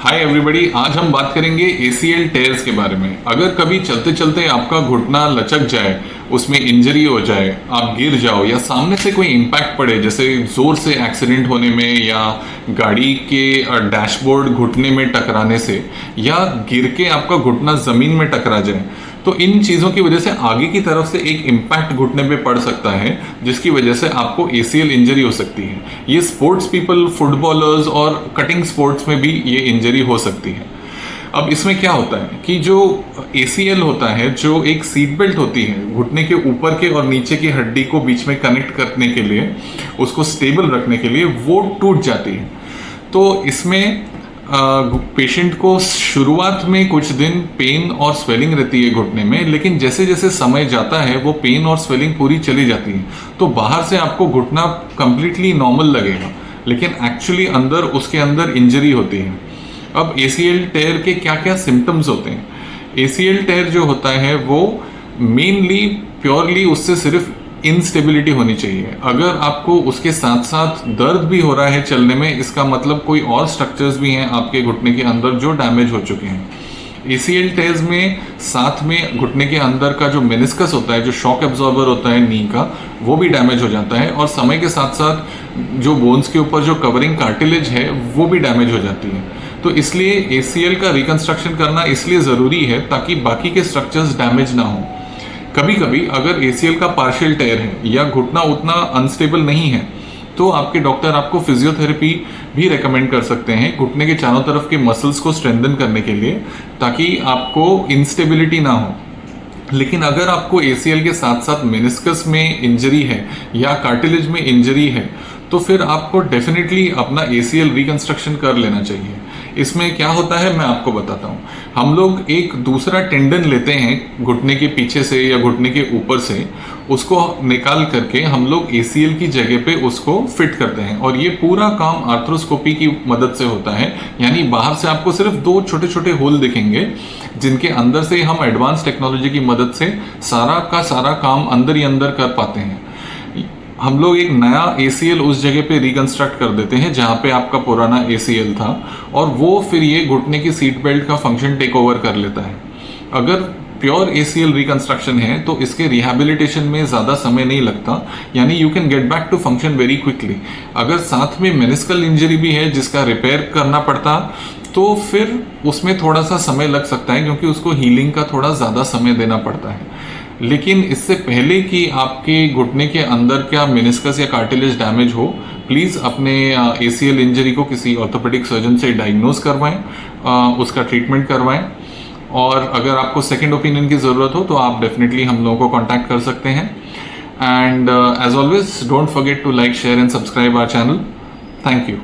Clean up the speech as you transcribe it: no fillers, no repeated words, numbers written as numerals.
Hi everybody, आज हम बात करेंगे ACL टेयर्स के बारे में। अगर कभी चलते चलते आपका घुटना लचक जाए, उसमें इंजरी हो जाए, आप गिर जाओ या सामने से कोई इम्पैक्ट पड़े, जैसे जोर से एक्सीडेंट होने में या गाड़ी के डैशबोर्ड घुटने में टकराने से या गिर के आपका घुटना ज़मीन में टकरा जाए, तो इन चीज़ों की वजह से आगे की तरफ से एक इम्पैक्ट घुटने पे पड़ सकता है, जिसकी वजह से आपको ACL इंजरी हो सकती है। ये स्पोर्ट्स पीपल, फुटबॉलर्स और कटिंग स्पोर्ट्स में भी ये इंजरी हो सकती है। अब इसमें क्या होता है कि जो ACL होता है, जो एक सीट बेल्ट होती है घुटने के ऊपर के और नीचे की हड्डी को बीच में कनेक्ट करने के लिए, उसको स्टेबल रखने के लिए, वो टूट जाती है। तो इसमें पेशेंट को शुरुआत में कुछ दिन पेन और स्वेलिंग रहती है घुटने में, लेकिन जैसे जैसे समय जाता है वो पेन और स्वेलिंग पूरी चली जाती है। तो बाहर से आपको घुटना कंप्लीटली नॉर्मल लगेगा, लेकिन एक्चुअली अंदर उसके अंदर इंजरी होती है। अब ACL टेयर के क्या क्या सिम्टम्स होते हैं? ACL टेयर जो होता है वो मेनली प्योरली उससे सिर्फ इंस्टेबिलिटी होनी चाहिए। अगर आपको उसके साथ साथ दर्द भी हो रहा है चलने में, इसका मतलब कोई और स्ट्रक्चर्स भी हैं आपके घुटने के अंदर जो डैमेज हो चुके हैं। ACL टेयर्स में साथ में घुटने के अंदर का जो मेनिस्कस होता है, जो शॉक एब्जॉर्बर होता है नी का, वो भी डैमेज हो जाता है, और समय के साथ साथ जो बोन्स के ऊपर जो कवरिंग कार्टिलेज है वो भी डैमेज हो जाती है। तो इसलिए ACL का रिकंस्ट्रक्शन करना इसलिए ज़रूरी है ताकि बाकी के स्ट्रक्चर्स डैमेज ना हो। कभी कभी अगर ACL का पार्शियल टेयर है या घुटना उतना अनस्टेबल नहीं है, तो आपके डॉक्टर आपको फिजियोथेरेपी भी रेकमेंड कर सकते हैं घुटने के चारों तरफ के मसल्स को स्ट्रेंथन करने के लिए, ताकि आपको इंस्टेबिलिटी ना हो। लेकिन अगर आपको ACL के साथ साथ मेनिस्कस में इंजरी है या कार्टिलेज में इंजरी है, तो फिर आपको डेफिनेटली अपना ACL रिकंस्ट्रक्शन कर लेना चाहिए। इसमें क्या होता है मैं आपको बताता हूँ। हम लोग एक दूसरा टेंडन लेते हैं घुटने के पीछे से या घुटने के ऊपर से, उसको निकाल करके हम लोग ACL की जगह पे उसको फिट करते हैं, और ये पूरा काम आर्थ्रोस्कोपी की मदद से होता है। यानी बाहर से आपको सिर्फ 2 छोटे छोटे होल दिखेंगे, जिनके अंदर से हम एडवांस टेक्नोलॉजी की मदद से सारा का सारा काम अंदर ही अंदर कर पाते हैं। हम लोग एक नया ACL उस जगह पे रिकंस्ट्रक्ट कर देते हैं जहाँ पे आपका पुराना ACL था, और वो फिर ये घुटने की सीट बेल्ट का फंक्शन टेक ओवर कर लेता है। अगर प्योर ACL रिकंस्ट्रक्शन है तो इसके रिहैबिलिटेशन में ज़्यादा समय नहीं लगता, यानी you can get back to function very quickly. अगर साथ में मेनिस्कल इंजरी भी है जिसका रिपेयर करना पड़ता, तो फिर उसमें थोड़ा सा समय लग सकता है, क्योंकि उसको हीलिंग का थोड़ा ज़्यादा समय देना पड़ता है। लेकिन इससे पहले कि आपके घुटने के अंदर क्या मेनिस्कस या कार्टिलेज डैमेज हो, प्लीज़ अपने ACL इंजरी को किसी ऑर्थोपेडिक सर्जन से डायग्नोज करवाएं, उसका ट्रीटमेंट करवाएं। और अगर आपको सेकंड ओपिनियन की ज़रूरत हो तो आप डेफिनेटली हम लोगों को कांटेक्ट कर सकते हैं। And as always, don't forget to like, share and subscribe our channel. Thank you.